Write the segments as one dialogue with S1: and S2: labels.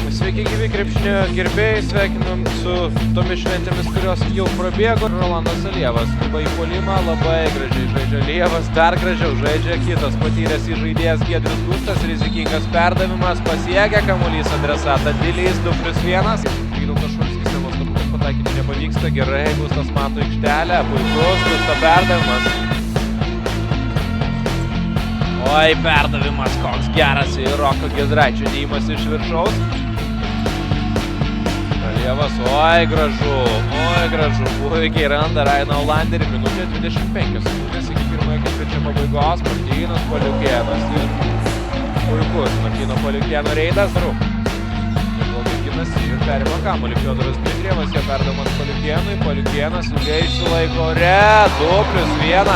S1: Sveiki gyvi krepšinio gerbėjai, sveikinam su tomis šventėmis, kurios jau prabėgo. Rolandas Alievas skuba į puolimą, labai gražiai žaidžia Alievas, dar gražiau žaidžia kitas patyręs žaidėjas Giedrius Gustas, rizikingas perdavimas, pasiekia kamuolys adresatą Dilys 2+1. Vytautas Šulskis nenuostabu, kad pataikyti nepavyksta, gerai, Gustas mato aikštelę, puikus Gusto perdavimas. Oi, perdavimas, koks geras į Roko Giedraičio dėjimas iš viršaus. Alievas, oi gražu, puikiai randa Rainą Olanderį, minutė 25 sekundės iki pirmojo ketvirčio pabaigos, Martynas Paliukėnas ir puikus Martyno Paliukėno reidas, neblogai ginasi ir perima kamuolį Fiodoras Dmitrievas, jie perdamas Paliukėnui, Paliukėnas ilgai išsilaiko ore, 2+1.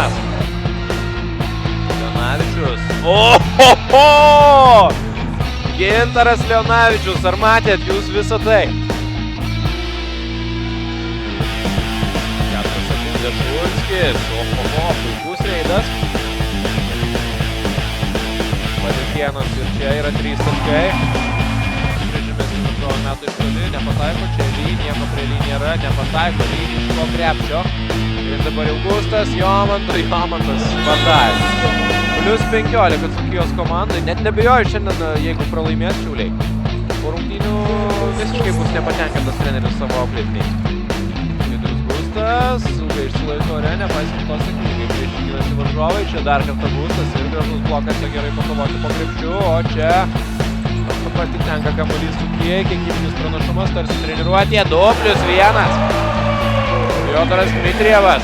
S1: Leonavičius, ohoho! Gintaras Leonavičius, ar matėt jūs visą tai? Šulskis, ohoho, puikus reidas. Paliukėnas ir čia yra 3 taškai. Žemesnis antrojo metų iš toli, nepataiko, čia nieko prie Ly nėra, nepataiko, Ly iš to krepšio. Ir dabar jau Gustas, Jomantas pataiko. +15 Dzūkijos komandai, net nebejoju šiandien, jeigu pralaimės Šiauliai. Po rungtynių visiškai bus nepatenkintas treneris savo auklėtiniais. Gustas, ilgai išsilaiko ore, nepaisant to sėkmingai prieš ginasi varžovai. Čia dar kartą Gustas ir gražus blokas, čia gerai pakovoti po krepšiu, o čia atitenka kamuolys Dzūkijai, kiekybinis pranašumas, tarsi treniruotėje, 2+1. Fiodoras Dmitrievas.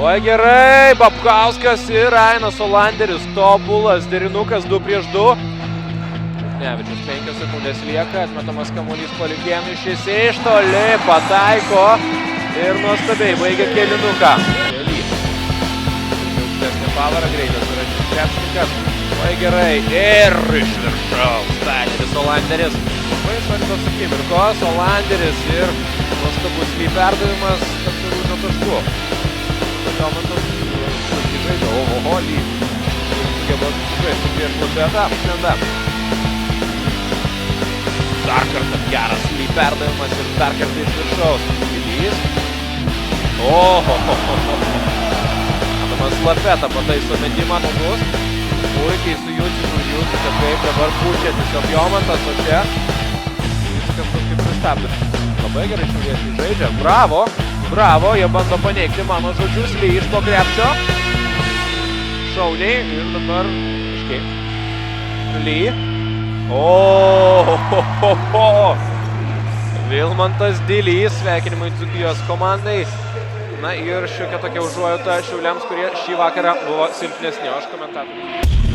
S1: Oi gerai, Babkauskas ir Rainas Olanderis, tobulas derinukas 2+2. Nevičius 5 sekundės lieka, atmetamas kamuolys Paliukėnui, šis iš toli pataiko ir nuostabiai baigia kėlinuką. Aukštesnė pavara, greitas yra šis krepšininkas. Oi gerai, ir iš viršaus Tyleris Olanderis. Labai svarbios akimirkos, Olanderis ir nuostabus Ly perdavimas tarptautiniu tašku. Jomantas žaidžia, ohoho, Ly. Sugeba žaisti prieš Lopetą. Dar kartą geras Ly perdavimas ir dar kartą iš viršaus. Dilys. Adamas Lopeta pataiso metimą nagus. Puikiai sujudžiu, kaip dabar pučia tiesiog Jomantas, o čia viskas kaip pristabdė. Labai gerai šiauliečiai žaidžia. Bravo, jie bando paneigti mano žodžius. Ly iš to krepšio. Šauniai ir dabar iškiai. Ly. Vilmantas Dilys, sveikinimai Dzūkijos komandai. Na ir šiokia tokia užuojauta Šiauliams, kurie šį vakarą buvo silpnesni. Aš komentatorius.